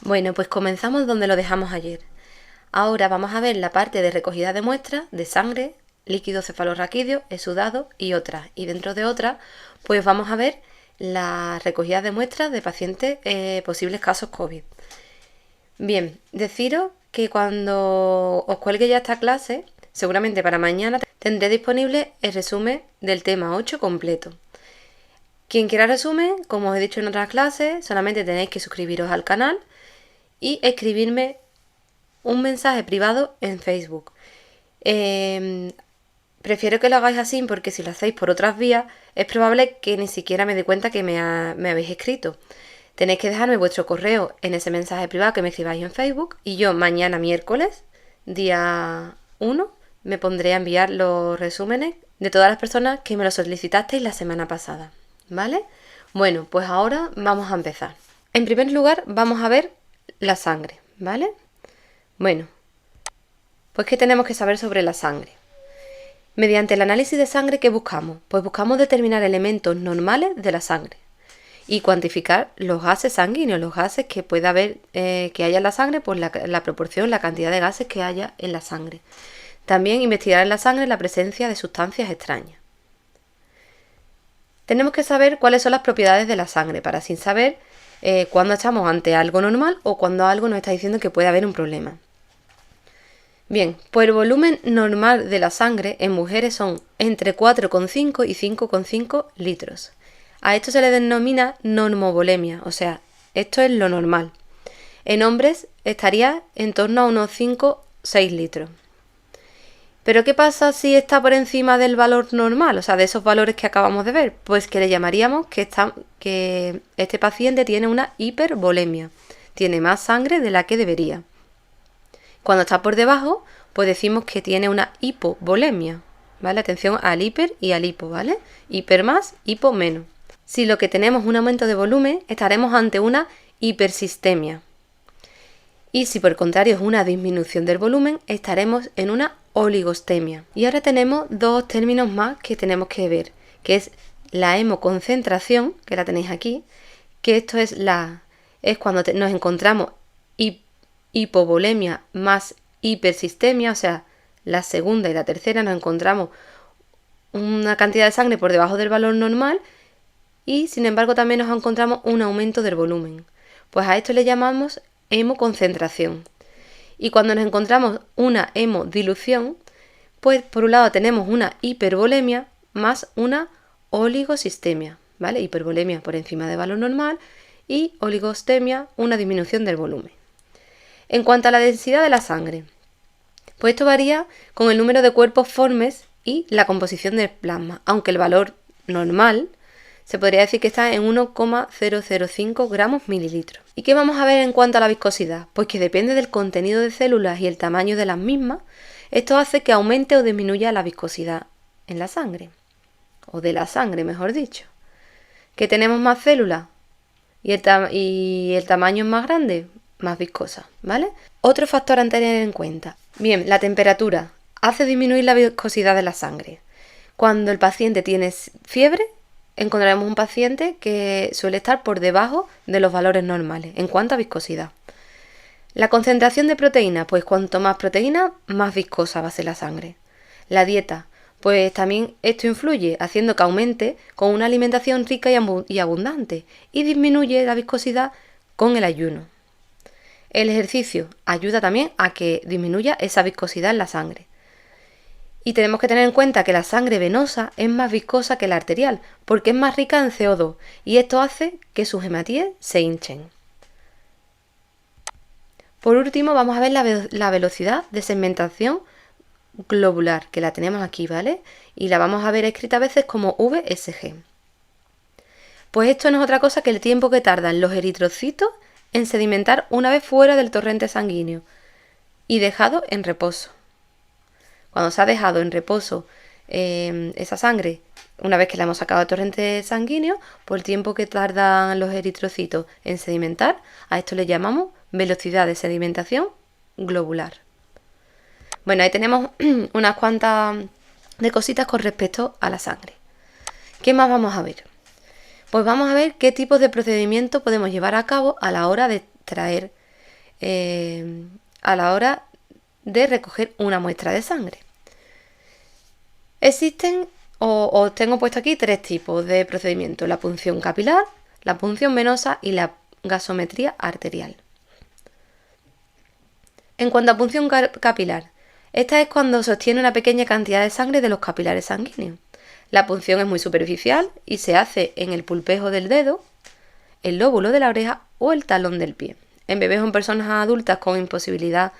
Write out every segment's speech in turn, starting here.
Bueno, pues comenzamos donde lo dejamos ayer. Ahora vamos a ver la parte de recogida de muestras de sangre, líquido cefalorraquídeo, exudado y otras. Y dentro de otras, pues vamos a ver la recogida de muestras de pacientes posibles casos COVID. Bien, deciros que cuando os cuelgue ya esta clase, seguramente para mañana tendré disponible el resumen del tema 8 completo. Quien quiera resumen, como os he dicho en otras clases, solamente tenéis que suscribiros al canal y escribirme un mensaje privado en Facebook. Prefiero que lo hagáis así porque si lo hacéis por otras vías es probable que ni siquiera me dé cuenta que me habéis escrito. Tenéis que dejarme vuestro correo en ese mensaje privado que me escribáis en Facebook y yo mañana miércoles, día 1, me pondré a enviar los resúmenes de todas las personas que me lo solicitasteis la semana pasada, ¿vale? Bueno, pues ahora vamos a empezar. En primer lugar vamos a ver la sangre, ¿vale? Bueno, pues ¿qué tenemos que saber sobre la sangre? Mediante el análisis de sangre, ¿qué buscamos? Pues buscamos determinar elementos normales de la sangre y cuantificar los gases sanguíneos, los gases que pueda haber, que haya en la sangre, pues la proporción, la cantidad de gases que haya en la sangre. También investigar en la sangre la presencia de sustancias extrañas. Tenemos que saber cuáles son las propiedades de la sangre para así saber cuándo estamos ante algo normal o cuando algo nos está diciendo que puede haber un problema. Bien, pues el volumen normal de la sangre en mujeres son entre 4,5 y 5,5 litros. A esto se le denomina normovolemia, o sea, esto es lo normal. En hombres estaría en torno a unos 5-6 litros. ¿Pero qué pasa si está por encima del valor normal, o sea, de esos valores que acabamos de ver? Pues que le llamaríamos que este paciente tiene una hipervolemia, tiene más sangre de la que debería. Cuando está por debajo, pues decimos que tiene una hipovolemia, ¿vale? Atención al hiper y al hipo, ¿vale? Hiper más, hipo menos. Si lo que tenemos es un aumento de volumen, estaremos ante una hipersistemia. Y si por el contrario es una disminución del volumen, estaremos en una oligostemia. Y ahora tenemos dos términos más que tenemos que ver, que es la hemoconcentración, que la tenéis aquí, que esto es cuando nos encontramos hipovolemia más hipersistemia, o sea, la segunda y la tercera nos encontramos una cantidad de sangre por debajo del valor normal y sin embargo también nos encontramos un aumento del volumen. Pues a esto le llamamos hemoconcentración. Y cuando nos encontramos una hemodilución, pues por un lado tenemos una hipervolemia más una oligosistemia, ¿vale? Hipervolemia por encima del valor normal y oligostemia, una disminución del volumen. En cuanto a la densidad de la sangre, pues esto varía con el número de cuerpos formes y la composición del plasma, aunque el valor normal se podría decir que está en 1,005 gramos mililitros. ¿Y qué vamos a ver en cuanto a la viscosidad? Pues que depende del contenido de células y el tamaño de las mismas, esto hace que aumente o disminuya la viscosidad en la sangre, o de la sangre, mejor dicho. ¿Que tenemos más células y el tamaño es más grande? Más viscosa, ¿vale? Otro factor a tener en cuenta. Bien, la temperatura hace disminuir la viscosidad de la sangre. Cuando el paciente tiene fiebre, encontraremos un paciente que suele estar por debajo de los valores normales en cuanto a viscosidad. La concentración de proteína, pues cuanto más proteína, más viscosa va a ser la sangre. La dieta, pues también esto influye, haciendo que aumente con una alimentación rica y abundante y disminuye la viscosidad con el ayuno. El ejercicio ayuda también a que disminuya esa viscosidad en la sangre. Y tenemos que tener en cuenta que la sangre venosa es más viscosa que la arterial, porque es más rica en CO2, y esto hace que sus hematíes se hinchen. Por último, vamos a ver la velocidad de segmentación globular, que la tenemos aquí, ¿vale? Y la vamos a ver escrita a veces como VSG. Pues esto no es otra cosa que el tiempo que tardan los eritrocitos en sedimentar una vez fuera del torrente sanguíneo y dejado en reposo. Cuando se ha dejado en reposo esa sangre, una vez que la hemos sacado del torrente sanguíneo, por el tiempo que tardan los eritrocitos en sedimentar, a esto le llamamos velocidad de sedimentación globular. Bueno, ahí tenemos unas cuantas de cositas con respecto a la sangre. ¿Qué más vamos a ver? Pues vamos a ver qué tipos de procedimiento podemos llevar a cabo a la hora de extraer a la hora de recoger una muestra de sangre. Existen, os tengo puesto aquí, 3 tipos de procedimiento: la punción capilar, la punción venosa y la gasometría arterial. En cuanto a punción capilar, esta es cuando se obtiene una pequeña cantidad de sangre de los capilares sanguíneos. La punción es muy superficial y se hace en el pulpejo del dedo, el lóbulo de la oreja o el talón del pie. En bebés o en personas adultas con imposibilidad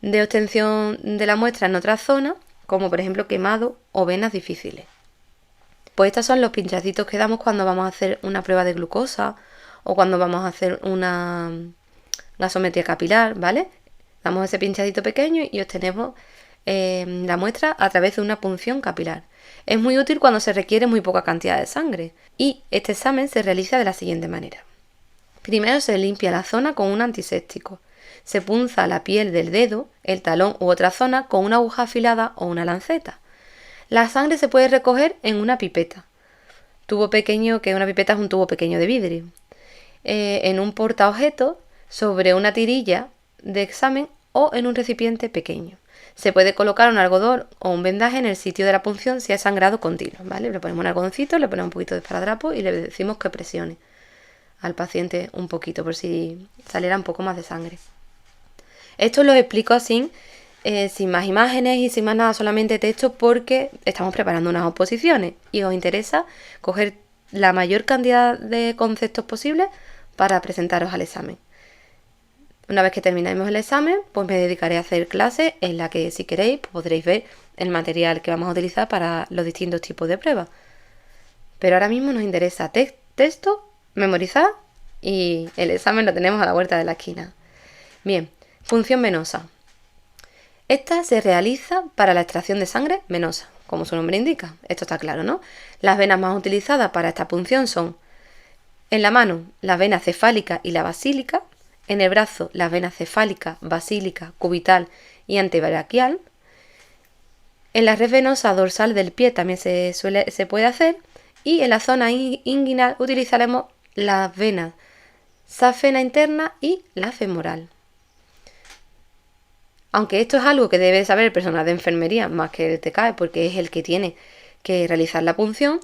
de obtención de la muestra en otras zonas, como por ejemplo quemado o venas difíciles. Pues estos son los pinchacitos que damos cuando vamos a hacer una prueba de glucosa o cuando vamos a hacer una gasometría capilar, ¿vale? Damos ese pinchadito pequeño y obtenemos la muestra a través de una punción capilar. Es muy útil cuando se requiere muy poca cantidad de sangre y este examen se realiza de la siguiente manera. Primero se limpia la zona con un antiséptico. Se punza la piel del dedo, el talón u otra zona con una aguja afilada o una lanceta. La sangre se puede recoger en una pipeta. Tubo pequeño, que una pipeta es un tubo pequeño de vidrio. En un portaobjetos, sobre una tirilla de examen o en un recipiente pequeño. Se puede colocar un algodón o un vendaje en el sitio de la punción si hay sangrado continuo, ¿vale? Le ponemos un algodoncito, le ponemos un poquito de esparadrapo y le decimos que presione al paciente un poquito por si saliera un poco más de sangre. Esto lo explico así, sin más imágenes y sin más nada, solamente texto, porque estamos preparando unas oposiciones y os interesa coger la mayor cantidad de conceptos posibles para presentaros al examen. Una vez que terminemos el examen, pues me dedicaré a hacer clases en la que, si queréis, pues podréis ver el material que vamos a utilizar para los distintos tipos de pruebas. Pero ahora mismo nos interesa texto, memorizar y el examen lo tenemos a la vuelta de la esquina. Bien, punción venosa. Esta se realiza para la extracción de sangre venosa, como su nombre indica. Esto está claro, ¿no? Las venas más utilizadas para esta punción son: en la mano, la vena cefálica y la basílica; en el brazo, las venas cefálica, basílica, cubital y antebraquial; en la red venosa dorsal del pie también se puede hacer; y en la zona inguinal utilizaremos las venas safena interna y la femoral. Aunque esto es algo que debe saber el personal de enfermería más que el TCAE, porque es el que tiene que realizar la punción,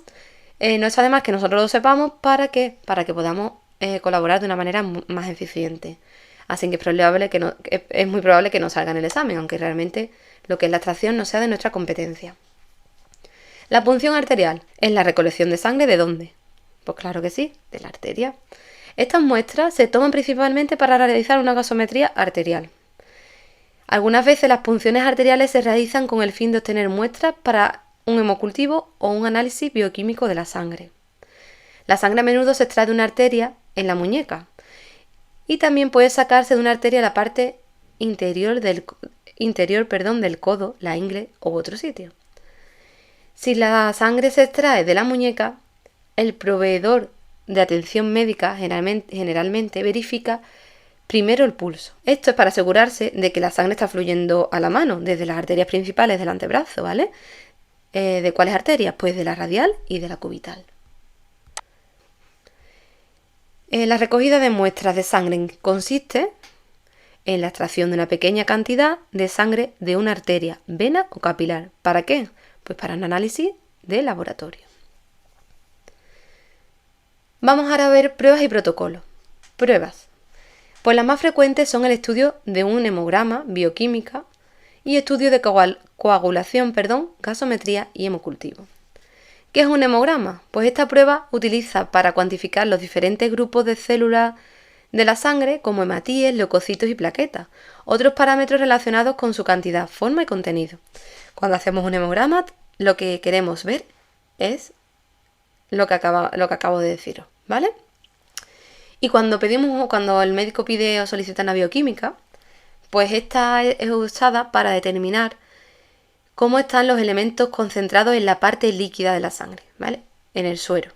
no está de más que nosotros lo sepamos para que podamos colaborar de una manera más eficiente. Así que es muy probable que no salga en el examen, aunque realmente lo que es la extracción no sea de nuestra competencia. La punción arterial es la recolección de sangre. ¿De dónde? Pues claro que sí, de la arteria. Estas muestras se toman principalmente para realizar una gasometría arterial. Algunas veces las punciones arteriales se realizan con el fin de obtener muestras para un hemocultivo o un análisis bioquímico de la sangre. La sangre a menudo se extrae de una arteria en la muñeca y también puede sacarse de una arteria en la parte interior del codo, la ingle u otro sitio. Si la sangre se extrae de la muñeca, el proveedor de atención médica generalmente verifica primero el pulso. Esto es para asegurarse de que la sangre está fluyendo a la mano, desde las arterias principales del antebrazo, ¿vale? ¿De cuáles arterias? Pues de la radial y de la cubital. La recogida de muestras de sangre consiste en la extracción de una pequeña cantidad de sangre de una arteria, vena o capilar. ¿Para qué? Pues para un análisis de laboratorio. Vamos ahora a ver pruebas y protocolos. Pruebas. Pues las más frecuentes son el estudio de un hemograma, bioquímica, y estudio de coagulación, gasometría y hemocultivo. ¿Qué es un hemograma? Pues esta prueba utiliza para cuantificar los diferentes grupos de células de la sangre, como hematíes, leucocitos y plaquetas, otros parámetros relacionados con su cantidad, forma y contenido. Cuando hacemos un hemograma, lo que queremos ver es lo que acabo de deciros, ¿vale? Y cuando el médico pide o solicita una bioquímica, pues esta es usada para determinar cómo están los elementos concentrados en la parte líquida de la sangre, ¿vale? En el suero.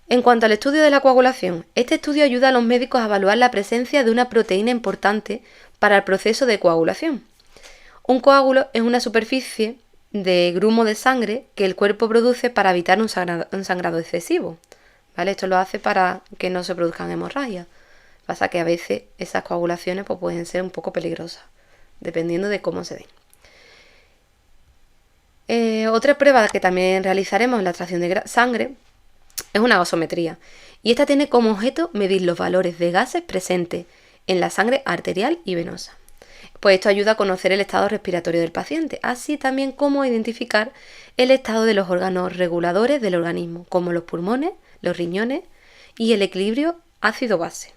En cuanto al estudio de la coagulación, este estudio ayuda a los médicos a evaluar la presencia de una proteína importante para el proceso de coagulación. Un coágulo es una superficie de grumo de sangre que el cuerpo produce para evitar un sangrado excesivo, ¿vale? Esto lo hace para que no se produzcan hemorragias, Pasa que a veces esas coagulaciones pues, pueden ser un poco peligrosas, dependiendo de cómo se den. Otra prueba que también realizaremos en la extracción de sangre es una gasometría. Y esta tiene como objeto medir los valores de gases presentes en la sangre arterial y venosa. Pues esto ayuda a conocer el estado respiratorio del paciente, así también como identificar el estado de los órganos reguladores del organismo, como los pulmones, los riñones y el equilibrio ácido-base.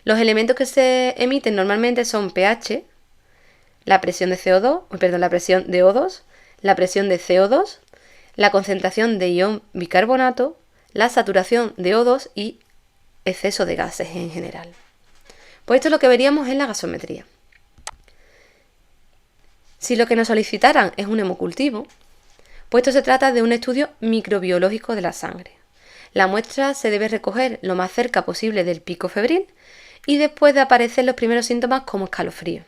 Los elementos que se emiten normalmente son pH, la presión de la presión de O2, la presión de CO2, la concentración de ion bicarbonato, la saturación de O2 y exceso de gases en general. Pues esto es lo que veríamos en la gasometría. Si lo que nos solicitaran es un hemocultivo, pues esto se trata de un estudio microbiológico de la sangre. La muestra se debe recoger lo más cerca posible del pico febril y después de aparecer los primeros síntomas como escalofrío.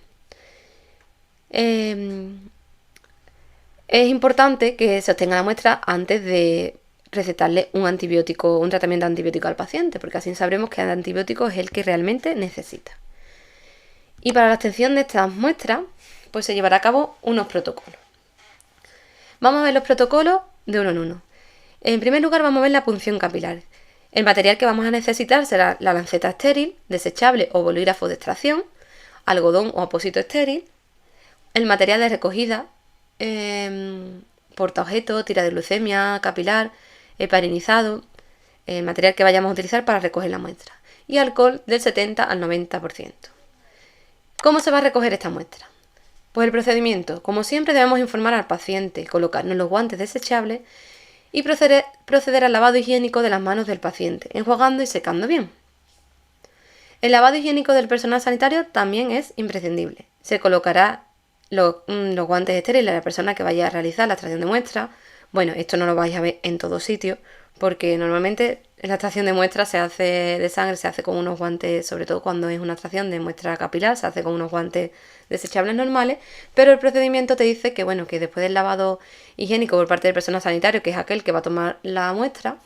Es importante que se obtenga la muestra antes de recetarle un tratamiento antibiótico al paciente, porque así sabremos que el antibiótico es el que realmente necesita. Y para la obtención de estas muestras, pues se llevará a cabo unos protocolos. Vamos a ver los protocolos de uno en uno. En primer lugar vamos a ver la punción capilar. El material que vamos a necesitar será la lanceta estéril, desechable o bolígrafo de extracción, algodón o apósito estéril, el material de recogida, portaobjeto, tira de glucemia capilar, heparinizado, el material que vayamos a utilizar para recoger la muestra, y alcohol del 70 al 90%. ¿Cómo se va a recoger esta muestra? Pues el procedimiento, como siempre debemos informar al paciente, colocarnos los guantes desechables y proceder al lavado higiénico de las manos del paciente, enjuagando y secando bien. El lavado higiénico del personal sanitario también es imprescindible. Se colocará los guantes estériles a la persona que vaya a realizar la extracción de muestra. Bueno, esto no lo vais a ver en todos sitios, porque normalmente la extracción de muestras de sangre se hace con unos guantes, sobre todo cuando es una extracción de muestra capilar, se hace con unos guantes desechables normales, pero el procedimiento te dice que, bueno, que después del lavado higiénico por parte del personal sanitario, que es aquel que va a tomar la muestra,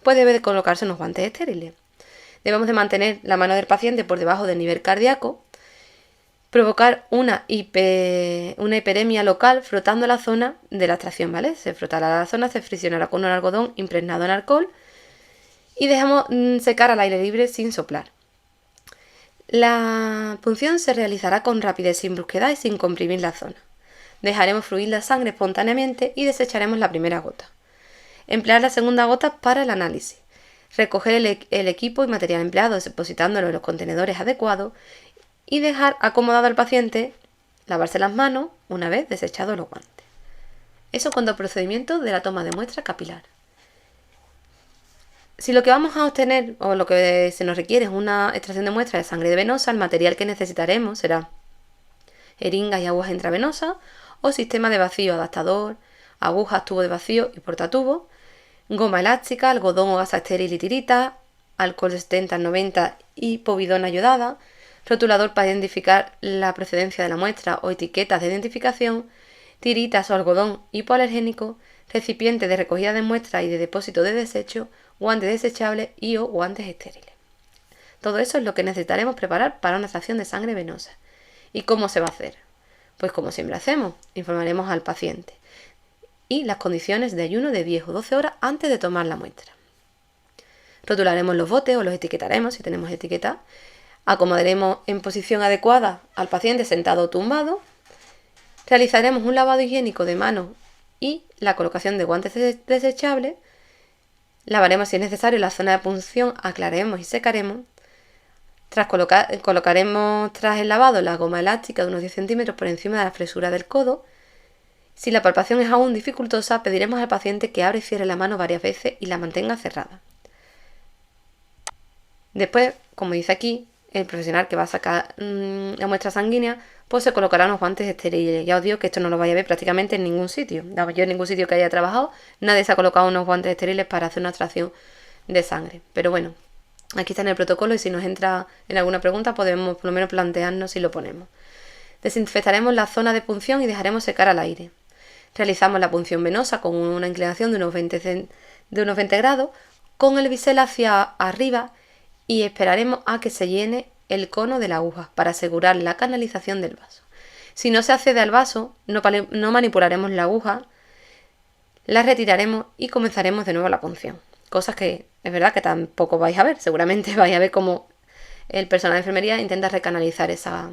pues debe de colocarse unos guantes estériles. Debemos de mantener la mano del paciente por debajo del nivel cardíaco, provocar una hiperemia local frotando la zona de la extracción, ¿vale? Se frotará la zona, se friccionará con un algodón impregnado en alcohol y dejamos secar al aire libre sin soplar. La punción se realizará con rapidez, sin brusquedad y sin comprimir la zona. Dejaremos fluir la sangre espontáneamente y desecharemos la primera gota. Emplear la segunda gota para el análisis. Recoger el equipo y material empleado depositándolo en los contenedores adecuados y dejar acomodado al paciente, lavarse las manos una vez desechados los guantes. Eso en cuanto al procedimiento de la toma de muestra capilar. Si lo que vamos a obtener o lo que se nos requiere es una extracción de muestra de sangre venosa, el material que necesitaremos será jeringas y agujas intravenosas o sistema de vacío adaptador, agujas, tubo de vacío y portatubo, goma elástica, algodón o gasa estéril y tirita, alcohol de 70 al 90 y povidona iodada, rotulador para identificar la procedencia de la muestra o etiquetas de identificación, tiritas o algodón hipoalergénico, recipiente de recogida de muestra y de depósito de desecho, guantes desechables y o guantes estériles. Todo eso es lo que necesitaremos preparar para una extracción de sangre venosa. ¿Y cómo se va a hacer? Pues como siempre hacemos, informaremos al paciente y las condiciones de ayuno de 10 o 12 horas antes de tomar la muestra. Rotularemos los botes o los etiquetaremos si tenemos etiqueta. Acomodaremos en posición adecuada al paciente sentado o tumbado. Realizaremos un lavado higiénico de manos y la colocación de guantes desechables. Lavaremos si es necesario la zona de punción, aclararemos y secaremos. Colocaremos tras el lavado la goma elástica de unos 10 centímetros por encima de la fresura del codo. Si la palpación es aún dificultosa, pediremos al paciente que abra y cierre la mano varias veces y la mantenga cerrada. Después, como dice aquí, el profesional que va a sacar la muestra sanguínea, pues se colocará unos guantes estériles. Ya os digo que esto no lo vais a ver prácticamente en ningún sitio. Yo en ningún sitio que haya trabajado, nadie se ha colocado unos guantes estériles para hacer una extracción de sangre. Pero bueno, aquí está en el protocolo y si nos entra en alguna pregunta podemos por lo menos plantearnos si lo ponemos. Desinfectaremos la zona de punción y dejaremos secar al aire. Realizamos la punción venosa con una inclinación de unos 20 grados, con el bisel hacia arriba y esperaremos a que se llene el cono de la aguja para asegurar la canalización del vaso. Si no se accede al vaso, no manipularemos la aguja, la retiraremos y comenzaremos de nuevo la punción. Cosas que es verdad que tampoco vais a ver. Seguramente vais a ver cómo el personal de enfermería intenta recanalizar esa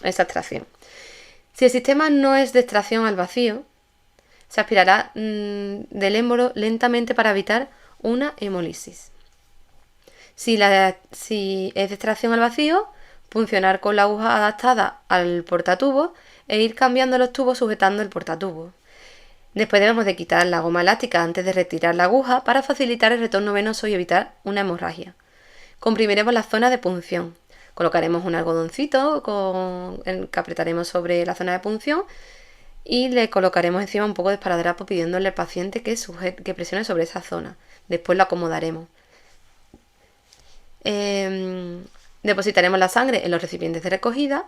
extracción. Si el sistema no es de extracción al vacío, se aspirará del émbolo lentamente para evitar una hemólisis. Si es de extracción al vacío, puncionar con la aguja adaptada al portatubos e ir cambiando los tubos sujetando el portatubos. Después debemos de quitar la goma elástica antes de retirar la aguja para facilitar el retorno venoso y evitar una hemorragia. Comprimiremos la zona de punción. Colocaremos un algodoncito que apretaremos sobre la zona de punción y le colocaremos encima un poco de esparadrapo pidiéndole al paciente que presione sobre esa zona. Después lo acomodaremos. Depositaremos la sangre en los recipientes de recogida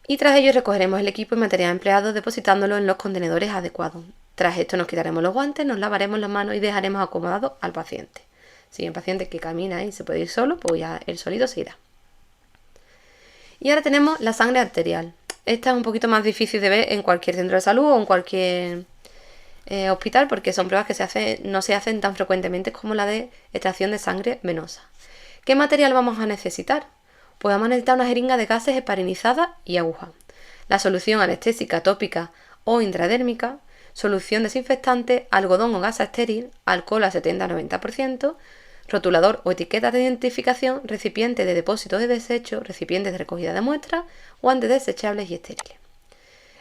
y tras ello recogeremos el equipo y material empleado depositándolo en los contenedores adecuados. Tras esto nos quitaremos los guantes, nos lavaremos las manos y dejaremos acomodado al paciente. Si hay un paciente que camina y se puede ir solo, pues ya el solito se irá. Y ahora tenemos la sangre arterial. Esta es un poquito más difícil de ver en cualquier centro de salud o en cualquier hospital porque son pruebas que no se hacen tan frecuentemente como la de extracción de sangre venosa. ¿Qué material vamos a necesitar? Pues vamos a necesitar una jeringa de gases heparinizada y aguja. La solución anestésica tópica o intradérmica, solución desinfectante, algodón o gasa estéril, alcohol a 70-90%, rotulador o etiqueta de identificación, recipiente de depósito de desecho, recipientes de recogida de muestras, guantes desechables y estériles.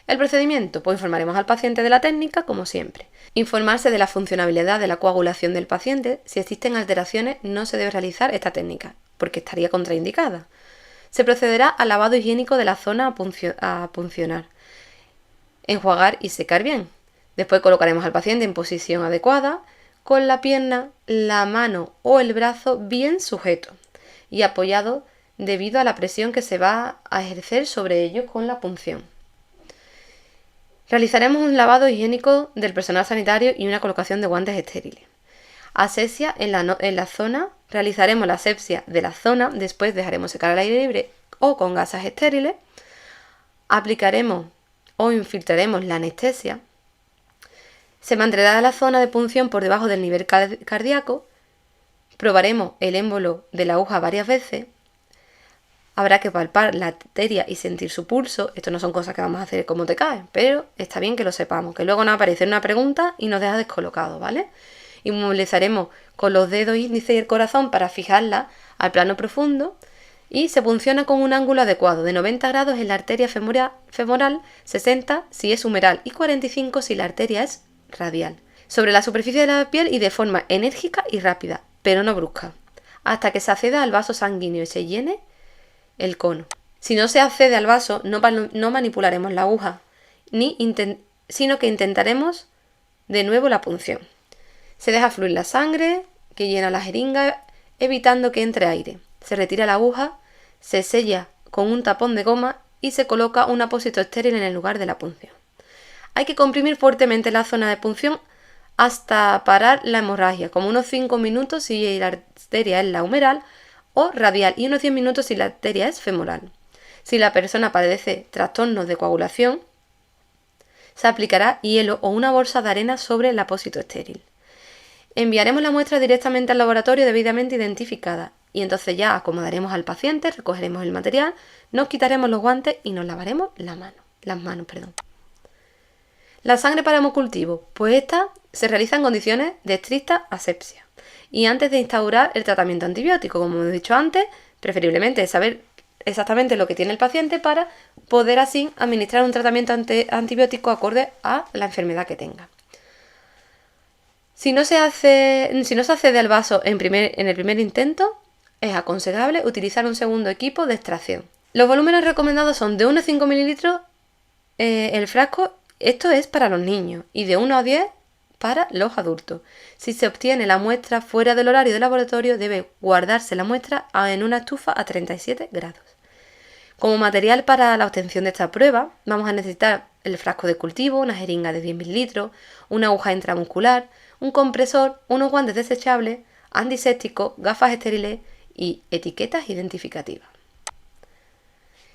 El procedimiento, pues informaremos al paciente de la técnica, como siempre. Informarse de la funcionabilidad de la coagulación del paciente. Si existen alteraciones, no se debe realizar esta técnica, porque estaría contraindicada. Se procederá al lavado higiénico de la zona a puncionar. Enjuagar y secar bien. Después colocaremos al paciente en posición adecuada, con la pierna, la mano o el brazo bien sujeto y apoyado debido a la presión que se va a ejercer sobre ellos con la punción. Realizaremos un lavado higiénico del personal sanitario y una colocación de guantes estériles. Asepsia en la zona. Realizaremos la asepsia de la zona, después dejaremos secar al aire libre o con gasas estériles. Aplicaremos o infiltraremos la anestesia. Se mantendrá la zona de punción por debajo del nivel cardíaco. Probaremos el émbolo de la aguja varias veces. Habrá que palpar la arteria y sentir su pulso. Esto no son cosas que vamos a hacer como te cae, pero está bien que lo sepamos, que luego nos aparece una pregunta y nos deja descolocados, ¿vale? Inmovilizaremos con los dedos índice y el corazón para fijarla al plano profundo y se punciona con un ángulo adecuado de 90 grados en la arteria femoral, 60 si es humeral y 45 si la arteria es radial. Sobre la superficie de la piel y de forma enérgica y rápida, pero no brusca, hasta que se acceda al vaso sanguíneo y se llene el cono. Si no se accede al vaso, no manipularemos la aguja, sino que intentaremos de nuevo la punción. Se deja fluir la sangre que llena la jeringa, evitando que entre aire. Se retira la aguja, se sella con un tapón de goma y se coloca un apósito estéril en el lugar de la punción. Hay que comprimir fuertemente la zona de punción hasta parar la hemorragia, como unos 5 minutos si la arteria es la humeral o radial y unos 10 minutos si la arteria es femoral. Si la persona padece trastornos de coagulación, se aplicará hielo o una bolsa de arena sobre el apósito estéril. Enviaremos la muestra directamente al laboratorio debidamente identificada y entonces ya acomodaremos al paciente, recogeremos el material, nos quitaremos los guantes y nos lavaremos las manos. La sangre para hemocultivo, pues esta se realiza en condiciones de estricta asepsia y antes de instaurar el tratamiento antibiótico, como hemos dicho antes, preferiblemente saber exactamente lo que tiene el paciente para poder así administrar un tratamiento antibiótico acorde a la enfermedad que tenga. Si no se accede al vaso en el primer intento, es aconsejable utilizar un segundo equipo de extracción. Los volúmenes recomendados son de 1 a 5 mililitros el frasco, esto es para los niños, y de 1 a 10 para los adultos. Si se obtiene la muestra fuera del horario de laboratorio, debe guardarse la muestra en una estufa a 37 grados. Como material para la obtención de esta prueba, vamos a necesitar el frasco de cultivo, una jeringa de 10 mililitros, una aguja intramuscular, un compresor, unos guantes desechables, antisépticos, gafas estériles y etiquetas identificativas.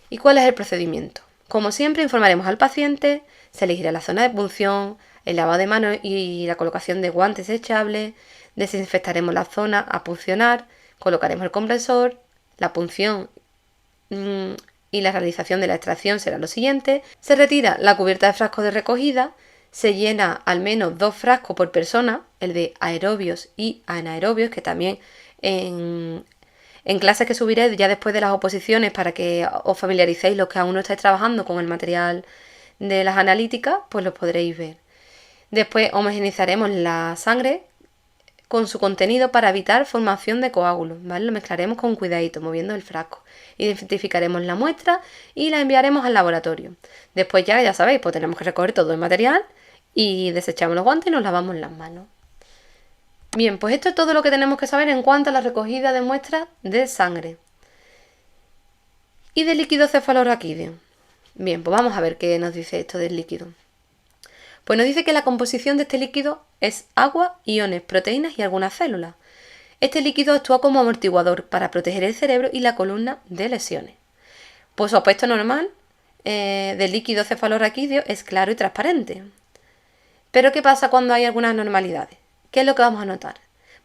¿Y cuál es el procedimiento? Como siempre, informaremos al paciente, se elegirá la zona de punción, el lavado de manos y la colocación de guantes desechables, desinfectaremos la zona a puncionar, colocaremos el compresor, la punción y la realización de la extracción será lo siguiente. Se retira la cubierta de frasco de recogida, se llena al menos 2 frascos por persona, el de aerobios y anaerobios, que también en clases que subiré ya después de las oposiciones para que os familiaricéis los que aún no estáis trabajando con el material de las analíticas, pues los podréis ver. Después homogeneizaremos la sangre con su contenido para evitar formación de coágulos, ¿vale? Lo mezclaremos con cuidadito, moviendo el frasco. Identificaremos la muestra y la enviaremos al laboratorio. Después ya sabéis, pues tenemos que recoger todo el material y desechamos los guantes y nos lavamos las manos. Bien, pues esto es todo lo que tenemos que saber en cuanto a la recogida de muestras de sangre y de líquido cefalorraquídeo. Bien, pues vamos a ver qué nos dice esto del líquido. Pues nos dice que la composición de este líquido es agua, iones, proteínas y algunas células. Este líquido actúa como amortiguador para proteger el cerebro y la columna de lesiones. Pues su aspecto normal del líquido cefalorraquídeo es claro y transparente. Pero ¿qué pasa cuando hay algunas anormalidades? ¿Qué es lo que vamos a notar?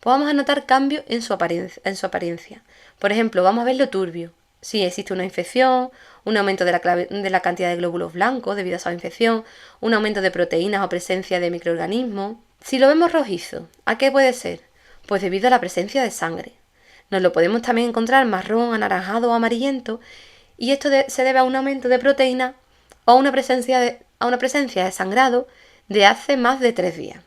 Pues vamos a notar cambios en su apariencia. Por ejemplo, vamos a verlo turbio. Si existe una infección, un aumento de la cantidad de glóbulos blancos debido a esa infección, un aumento de proteínas o presencia de microorganismos. Si lo vemos rojizo, ¿a qué puede ser? Pues debido a la presencia de sangre. Nos lo podemos también encontrar marrón, anaranjado o amarillento, y esto se debe a un aumento de proteína o a una presencia de sangrado de hace más de 3 días.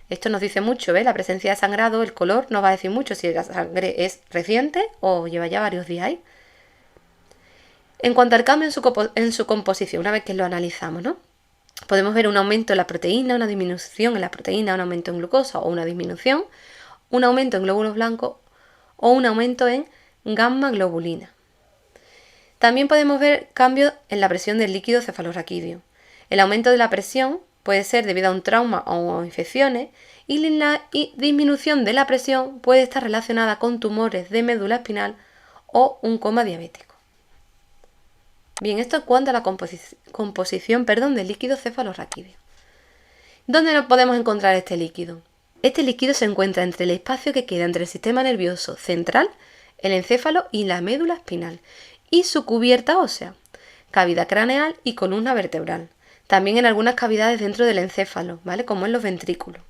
Esto nos dice mucho, ¿ves? La presencia de sangrado, el color nos va a decir mucho si la sangre es reciente o lleva ya varios días ahí. En cuanto al cambio en su composición, una vez que lo analizamos, ¿no? Podemos ver un aumento en la proteína, una disminución en la proteína, un aumento en glucosa o una disminución, un aumento en glóbulos blancos o un aumento en gamma globulina. También podemos ver cambios en la presión del líquido cefalorraquídeo. El aumento de la presión puede ser debido a un trauma o infecciones y la disminución de la presión puede estar relacionada con tumores de médula espinal o un coma diabético. Bien, esto en cuanto a la composición del líquido cefalorraquídeo. ¿Dónde podemos encontrar este líquido? Este líquido se encuentra entre el espacio que queda entre el sistema nervioso central, el encéfalo y la médula espinal, y su cubierta ósea, cavidad craneal y columna vertebral. También en algunas cavidades dentro del encéfalo, ¿vale? Como en los ventrículos.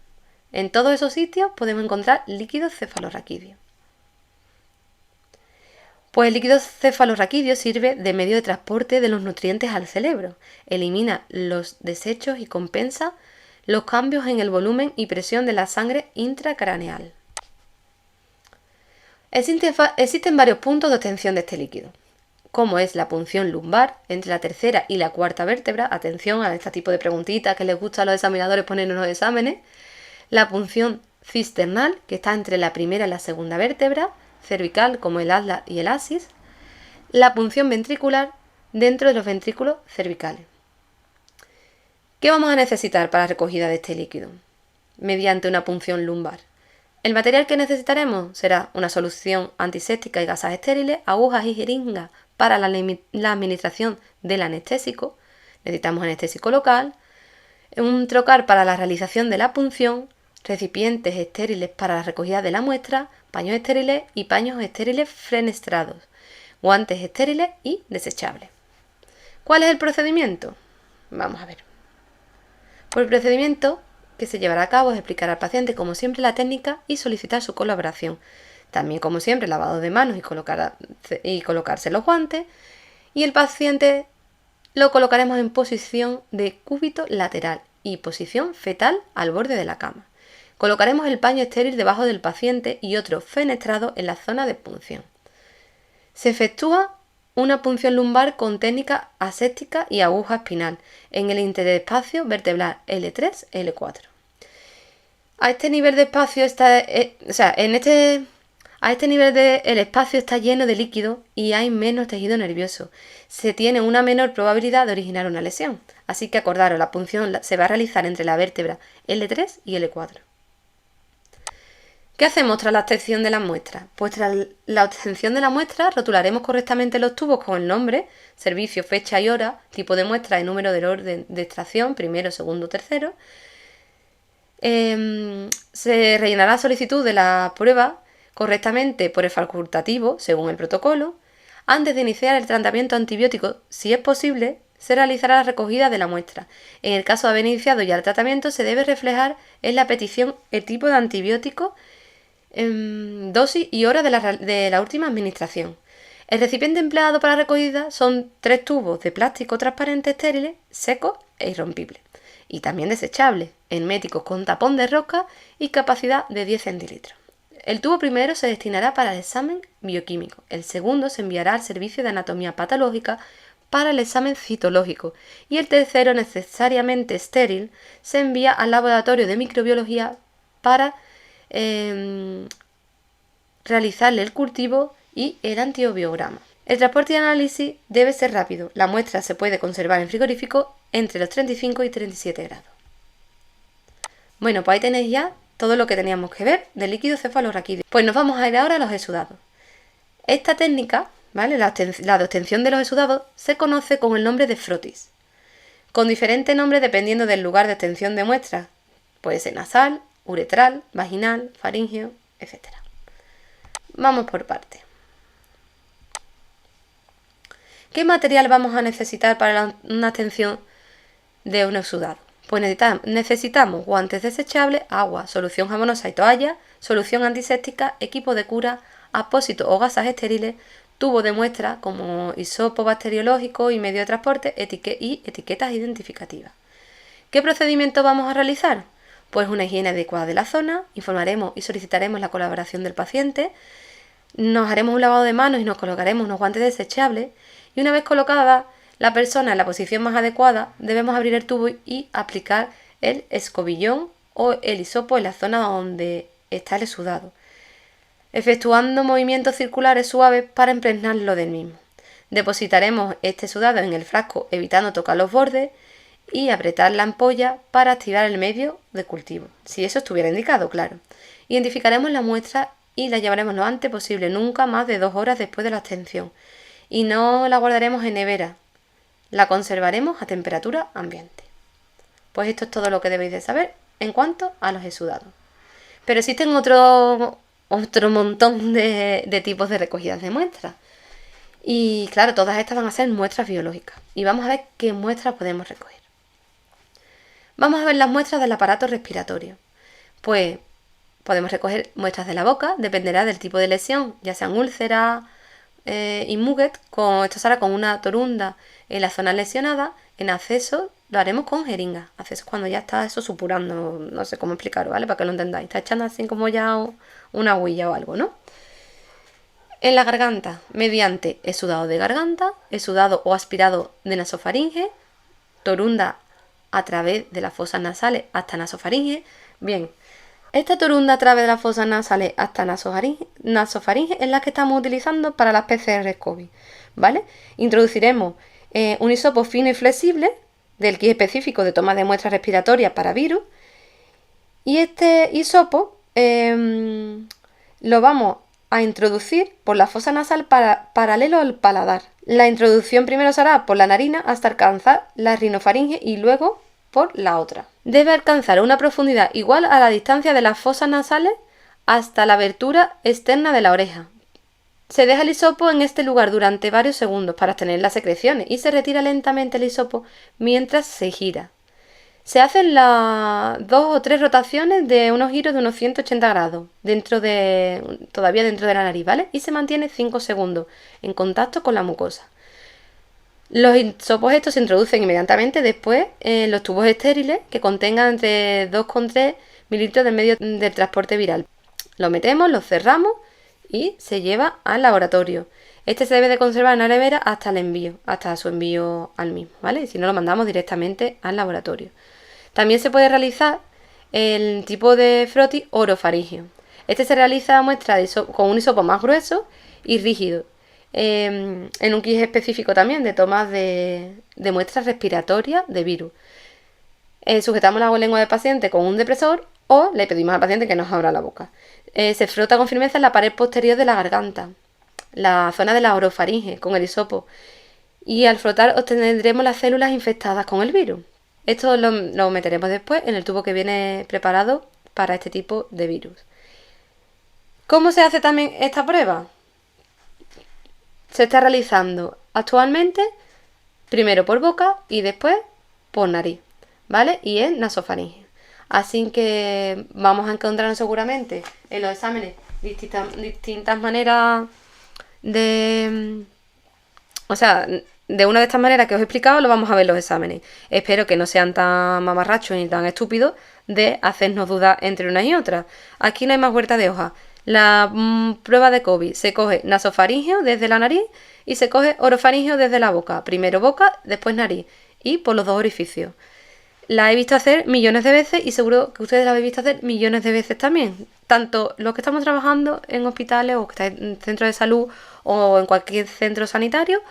En todos esos sitios podemos encontrar líquido cefalorraquídeo. Pues el líquido cefalorraquídeo sirve de medio de transporte de los nutrientes al cerebro, elimina los desechos y compensa los cambios en el volumen y presión de la sangre intracraneal. Existen varios puntos de obtención de este líquido, como es la punción lumbar entre la tercera y la cuarta vértebra. Atención a este tipo de preguntitas que les gusta a los examinadores poner en los exámenes. La punción cisternal, que está entre la primera y la segunda vértebra, cervical como el atlas y el axis. La punción ventricular dentro de los ventrículos cervicales. ¿Qué vamos a necesitar para la recogida de este líquido? Mediante una punción lumbar. El material que necesitaremos será una solución antiséptica y gasas estériles, agujas y jeringas para la administración del anestésico. Necesitamos anestésico local, un trocar para la realización de la punción, recipientes estériles para la recogida de la muestra, paños estériles y paños estériles fenestrados, guantes estériles y desechables. ¿Cuál es el procedimiento? Vamos a ver. Por el procedimiento que se llevará a cabo es explicar al paciente como siempre la técnica y solicitar su colaboración. También como siempre lavado de manos y colocarse los guantes, y el paciente lo colocaremos en posición de cúbito lateral y posición fetal al borde de la cama. Colocaremos el paño estéril debajo del paciente y otro fenestrado en la zona de punción. Se efectúa una punción lumbar con técnica aséptica y aguja espinal en el interespacio vertebral L3-L4. A este nivel de espacio el espacio está lleno de líquido y hay menos tejido nervioso. Se tiene una menor probabilidad de originar una lesión. Así que acordaros, la punción se va a realizar entre la vértebra L3 y L4. ¿Qué hacemos tras la obtención de las muestras? Pues tras la obtención de la muestra rotularemos correctamente los tubos con el nombre, servicio, fecha y hora, tipo de muestra y número del orden de extracción, primero, segundo, tercero. Se rellenará la solicitud de la prueba correctamente por el facultativo, según el protocolo. Antes de iniciar el tratamiento antibiótico, si es posible, se realizará la recogida de la muestra. En el caso de haber iniciado ya el tratamiento, se debe reflejar en la petición el tipo de antibiótico, dosis y hora de la última administración. El recipiente empleado para la recogida son 3 tubos de plástico transparente estériles, secos e irrompibles, y también desechables, herméticos con tapón de rosca y capacidad de 10 centilitros. El tubo primero se destinará para el examen bioquímico, el segundo se enviará al servicio de anatomía patológica para el examen citológico y el tercero, necesariamente estéril, se envía al laboratorio de microbiología para realizarle el cultivo y el antiobiograma. El transporte y análisis debe ser rápido. La muestra se puede conservar en frigorífico entre los 35 y 37 grados. Bueno, pues ahí tenéis ya todo lo que teníamos que ver del líquido cefalorraquídeo. Pues nos vamos a ir ahora a los exudados. Esta técnica, ¿vale? La de obtención de los exudados se conoce con el nombre de frotis, con diferentes nombres dependiendo del lugar de obtención de muestras. Puede ser nasal, uretral, vaginal, faríngeo, etc. Vamos por partes. ¿Qué material vamos a necesitar para una obtención de un exudado? Pues necesitamos guantes desechables, agua, solución jabonosa y toalla, solución antiséptica, equipo de cura, apósitos o gasas estériles, tubo de muestra como hisopo bacteriológico y medio de transporte y etiquetas identificativas. ¿Qué procedimiento vamos a realizar? Pues una higiene adecuada de la zona, informaremos y solicitaremos la colaboración del paciente, nos haremos un lavado de manos y nos colocaremos unos guantes desechables y una vez colocada la persona en la posición más adecuada, debemos abrir el tubo y aplicar el escobillón o el hisopo en la zona donde está el exudado, efectuando movimientos circulares suaves para impregnarlo del mismo. Depositaremos este exudado en el frasco evitando tocar los bordes y apretar la ampolla para activar el medio de cultivo, si eso estuviera indicado, claro. Identificaremos la muestra y la llevaremos lo antes posible, nunca más de 2 horas después de la obtención, y no la guardaremos en nevera, la conservaremos a temperatura ambiente. Pues esto es todo lo que debéis de saber en cuanto a los exudados. Pero existen otro montón de tipos de recogidas de muestras. Y claro, todas estas van a ser muestras biológicas. Y vamos a ver qué muestras podemos recoger. Vamos a ver las muestras del aparato respiratorio. Pues podemos recoger muestras de la boca, dependerá del tipo de lesión, ya sean úlceras y muguet. Esto se hará con una torunda en la zona lesionada. En acceso lo haremos con jeringa. Acceso cuando ya está eso supurando, no sé cómo explicarlo, ¿vale? Para que lo entendáis. Está echando así como ya una huilla o algo, ¿no? En la garganta, mediante exudado de garganta, exudado o aspirado de nasofaringe, torunda a través de las fosas nasales hasta nasofaringe. Bien, esta torunda a través de las fosas nasales hasta nasofaringe es la que estamos utilizando para las PCR-COVID, ¿vale? Introduciremos un hisopo fino y flexible del kit específico de toma de muestras respiratorias para virus, y este hisopo lo vamos a introducir por la fosa nasal paralelo al paladar. La introducción primero se hará por la narina hasta alcanzar la rinofaringe y luego por la otra. Debe alcanzar una profundidad igual a la distancia de las fosas nasales hasta la abertura externa de la oreja. Se deja el hisopo en este lugar durante varios segundos para obtener las secreciones y se retira lentamente el hisopo mientras se gira. Se hacen las 2 o 3 rotaciones de unos giros de unos 180 grados, todavía dentro de la nariz, ¿vale? Y se mantiene 5 segundos en contacto con la mucosa. Los hisopos estos se introducen inmediatamente después en los tubos estériles que contengan entre 2,3 mililitros del medio del transporte viral. Lo metemos, lo cerramos y se lleva al laboratorio. Este se debe de conservar en la nevera hasta su envío al mismo, ¿vale? Y si no, lo mandamos directamente al laboratorio. También se puede realizar el tipo de frotis orofaringeo. Este se realiza a muestra con un hisopo más grueso y rígido, en un kit específico también de tomas de muestras respiratorias de virus. Sujetamos la lengua del paciente con un depresor o le pedimos al paciente que nos abra la boca. Se frota con firmeza en la pared posterior de la garganta, la zona de la orofaringe, con el hisopo. Y al frotar obtendremos las células infectadas con el virus. Esto lo meteremos después en el tubo que viene preparado para este tipo de virus. ¿Cómo se hace también esta prueba? Se está realizando actualmente primero por boca y después por nariz, ¿vale? Y en nasofaringe. Así que vamos a encontrarnos seguramente en los exámenes distintas maneras de... O sea, de una de estas maneras que os he explicado lo vamos a ver en los exámenes. Espero que no sean tan mamarrachos ni tan estúpidos de hacernos dudar entre unas y otras. Aquí no hay más vuelta de hoja. La prueba de COVID se coge nasofaringeo desde la nariz y se coge orofaringeo desde la boca. Primero boca, después nariz y por los dos orificios. La he visto hacer millones de veces y seguro que ustedes la habéis visto hacer millones de veces también. Tanto los que estamos trabajando en hospitales o que estáis en centros de salud o en cualquier centro sanitario,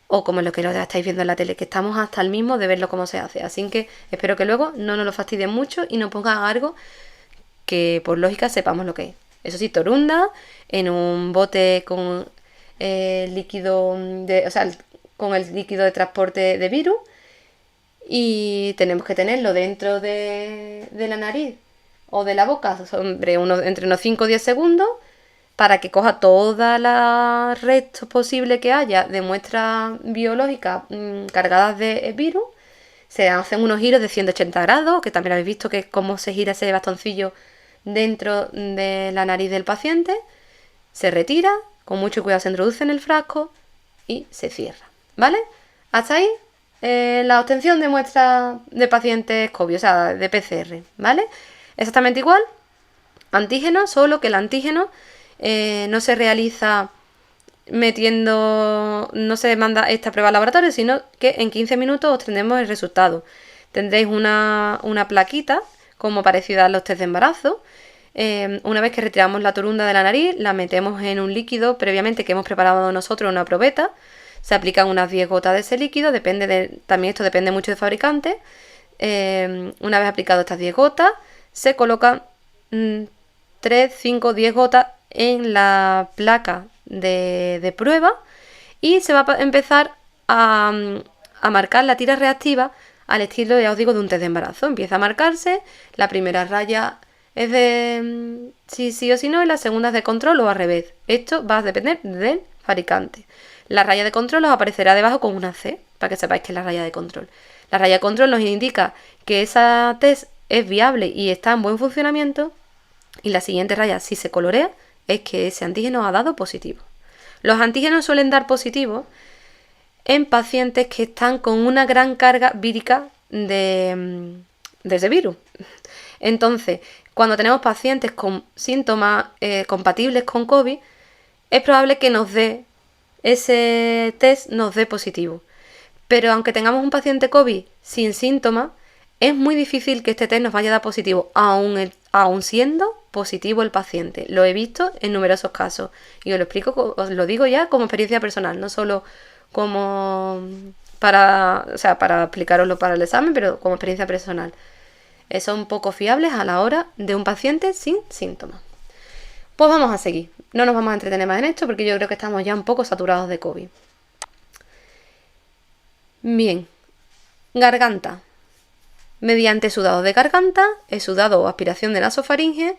o como lo que lo estáis viendo en la tele, que estamos hasta el mismo de verlo cómo se hace. Así que espero que luego no nos lo fastidien mucho y nos pongan algo que por lógica sepamos lo que es. Eso sí, torunda en un bote con líquido o sea, con el líquido de transporte de virus, y tenemos que tenerlo dentro de la nariz o de la boca entre unos 5 o 10 segundos para que coja todas las restos posibles que haya de muestras biológicas cargadas de virus. Se hacen unos giros de 180 grados, que también habéis visto que es cómo se gira ese bastoncillo dentro de la nariz del paciente. Se retira, con mucho cuidado se introduce en el frasco y se cierra, ¿vale? Hasta ahí la obtención de muestras de pacientes COVID, o sea, de PCR, ¿vale? Exactamente igual, antígeno, solo que el antígeno no se realiza no se manda esta prueba al laboratorio, sino que en 15 minutos obtendremos el resultado. Tendréis una plaquita, como parecida a los test de embarazo. Una vez que retiramos la torunda de la nariz, la metemos en un líquido previamente que hemos preparado nosotros, una probeta. Se aplican unas 10 gotas de ese líquido, también esto depende mucho del fabricante. Una vez aplicado estas 10 gotas, se colocan 3, 5, 10 gotas en la placa de prueba y se va a empezar a marcar la tira reactiva al estilo, ya os digo, de un test de embarazo. Empieza a marcarse, la primera raya es de si sí o si no y la segunda es de control o al revés. Esto va a depender del fabricante. La raya de control os aparecerá debajo con una C, para que sepáis que es la raya de control. La raya de control nos indica que esa test es viable y está en buen funcionamiento. Y la siguiente raya, si se colorea, es que ese antígeno ha dado positivo. Los antígenos suelen dar positivo en pacientes que están con una gran carga vírica de ese virus. Entonces, cuando tenemos pacientes con síntomas compatibles con COVID, es probable que ese test nos dé positivo. Pero aunque tengamos un paciente COVID sin síntomas, es muy difícil que este test nos vaya a dar positivo, aun siendo positivo el paciente. Lo he visto en numerosos casos y os lo explico, os lo digo ya como experiencia personal, no solo como para explicaroslo para el examen, pero como experiencia personal. Son poco fiables a la hora de un paciente sin síntomas. Pues vamos a seguir. No nos vamos a entretener más en esto porque yo creo que estamos ya un poco saturados de COVID. Bien. Garganta. Mediante sudado de garganta, exudado o aspiración de nasofaringe,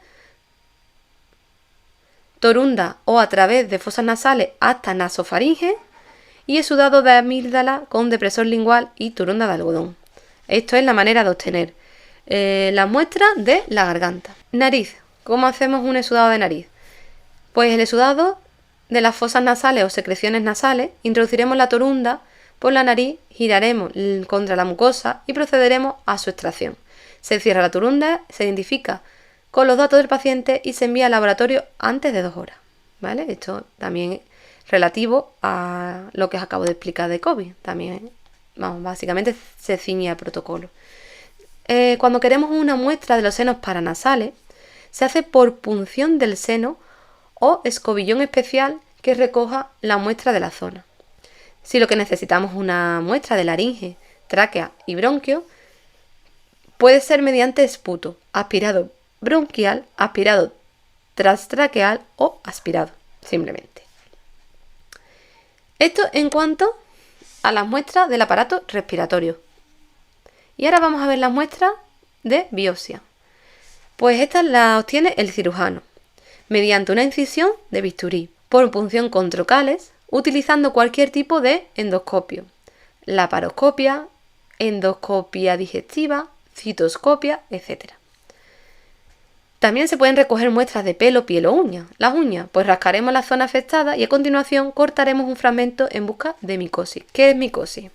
torunda o a través de fosas nasales hasta nasofaringe y exudado de amígdala con depresor lingual y torunda de algodón. Esto es la manera de obtener la muestra de la garganta. Nariz. ¿Cómo hacemos un exudado de nariz? Pues el exudado de las fosas nasales o secreciones nasales, introduciremos la torunda por la nariz, giraremos contra la mucosa y procederemos a su extracción. Se cierra la torunda, se identifica con los datos del paciente y se envía al laboratorio antes de 2 horas. ¿Vale? Esto también es relativo a lo que os acabo de explicar de COVID. También, básicamente se ciñe al protocolo. Cuando queremos una muestra de los senos paranasales, se hace por punción del seno o escobillón especial que recoja la muestra de la zona. Si lo que necesitamos es una muestra de laringe, tráquea y bronquio, puede ser mediante esputo, aspirado bronquial, aspirado transtraqueal o aspirado, simplemente. Esto en cuanto a las muestras del aparato respiratorio. Y ahora vamos a ver las muestras de biopsia. Pues estas las obtiene el cirujano mediante una incisión de bisturí por punción con trocales, utilizando cualquier tipo de endoscopio, laparoscopia, endoscopia digestiva, citoscopia, etc. También se pueden recoger muestras de pelo, piel o uñas. Las uñas, pues rascaremos la zona afectada y a continuación cortaremos un fragmento en busca de micosis. ¿Qué es micosis?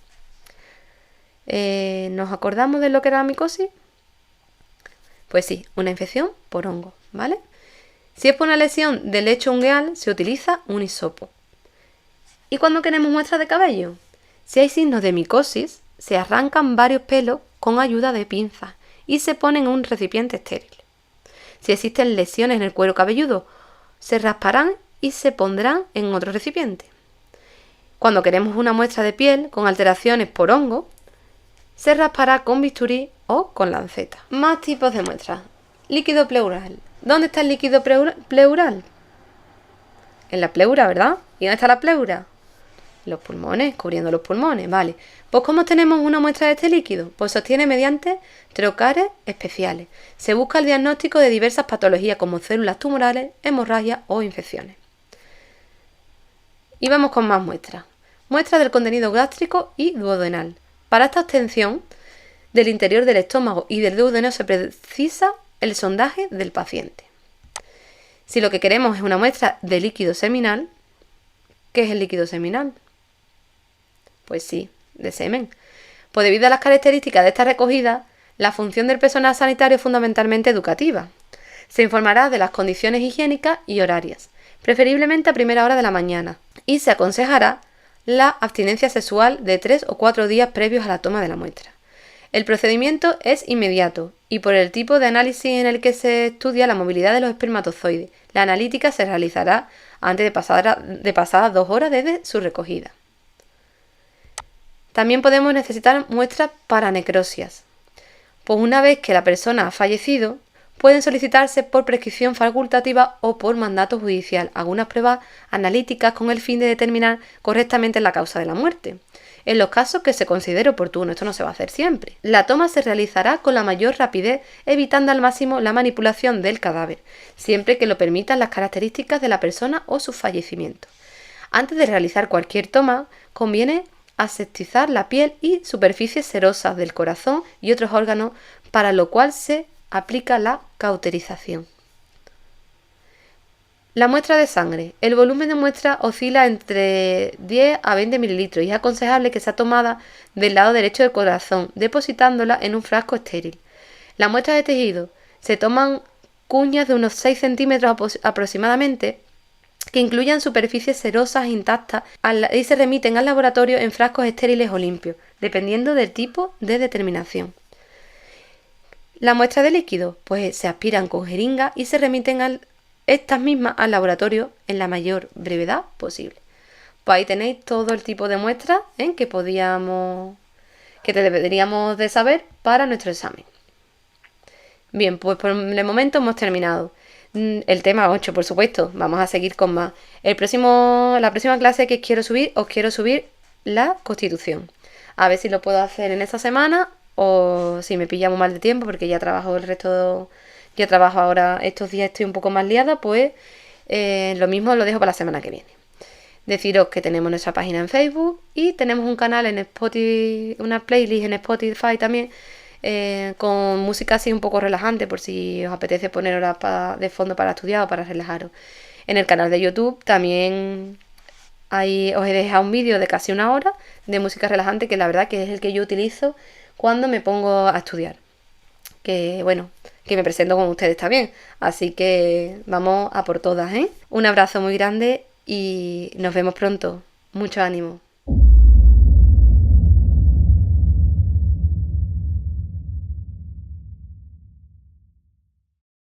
¿Nos acordamos de lo que era la micosis? Pues sí, una infección por hongo, ¿vale? Si es por una lesión del lecho ungueal, se utiliza un hisopo. ¿Y cuando queremos muestras de cabello? Si hay signos de micosis, se arrancan varios pelos con ayuda de pinzas y se ponen en un recipiente estéril. Si existen lesiones en el cuero cabelludo, se rasparán y se pondrán en otro recipiente. Cuando queremos una muestra de piel con alteraciones por hongo, se raspará con bisturí o con lanceta. Más tipos de muestras. Líquido pleural. ¿Dónde está el líquido pleural? En la pleura, ¿verdad? ¿Y dónde está la pleura? Los pulmones, cubriendo los pulmones, vale. Pues ¿cómo tenemos una muestra de este líquido? Pues se obtiene mediante trocares especiales. Se busca el diagnóstico de diversas patologías como células tumorales, hemorragias o infecciones. Y vamos con más muestras. Muestras del contenido gástrico y duodenal. Para esta obtención del interior del estómago y del duodeno se precisa el sondaje del paciente. Si lo que queremos es una muestra de líquido seminal, ¿qué es el líquido seminal? Pues sí, de semen. Pues debido a las características de esta recogida, la función del personal sanitario es fundamentalmente educativa. Se informará de las condiciones higiénicas y horarias, preferiblemente a primera hora de la mañana, y se aconsejará la abstinencia sexual de 3 o 4 días previos a la toma de la muestra. El procedimiento es inmediato y por el tipo de análisis en el que se estudia la movilidad de los espermatozoides. La analítica se realizará antes de pasadas 2 horas desde su recogida. También podemos necesitar muestras para necrosias. Pues una vez que la persona ha fallecido, pueden solicitarse por prescripción facultativa o por mandato judicial algunas pruebas analíticas con el fin de determinar correctamente la causa de la muerte. En los casos que se considere oportuno, esto no se va a hacer siempre. La toma se realizará con la mayor rapidez, evitando al máximo la manipulación del cadáver, siempre que lo permitan las características de la persona o su fallecimiento. Antes de realizar cualquier toma, conviene aseptizar la piel y superficies serosas del corazón y otros órganos, para lo cual se aplica la cauterización. La muestra de sangre. El volumen de muestra oscila entre 10 a 20 mililitros y es aconsejable que sea tomada del lado derecho del corazón, depositándola en un frasco estéril. La muestra de tejido. Se toman cuñas de unos 6 centímetros aproximadamente, que incluyan superficies serosas intactas y se remiten al laboratorio en frascos estériles o limpios, dependiendo del tipo de determinación. La muestra de líquido, pues se aspiran con jeringa y se remiten estas mismas al laboratorio en la mayor brevedad posible. Pues ahí tenéis todo el tipo de muestras que deberíamos de saber para nuestro examen. Bien, pues por el momento hemos terminado. El tema 8, por supuesto, vamos a seguir con más. La próxima clase que os quiero subir la Constitución. A ver si lo puedo hacer en esta semana o si me pillamos mal de tiempo, porque ya trabajo ahora, estos días estoy un poco más liada, pues lo mismo lo dejo para la semana que viene. Deciros que tenemos nuestra página en Facebook y tenemos un canal en Spotify, una playlist en Spotify también, con música así un poco relajante, por si os apetece poner horas de fondo para estudiar o para relajaros. En el canal de YouTube también os he dejado un vídeo de casi 1 hora de música relajante, que la verdad que es el que yo utilizo cuando me pongo a estudiar. Que bueno, que me presento con ustedes también. Así que vamos a por todas, ¿eh? Un abrazo muy grande y nos vemos pronto. Mucho ánimo.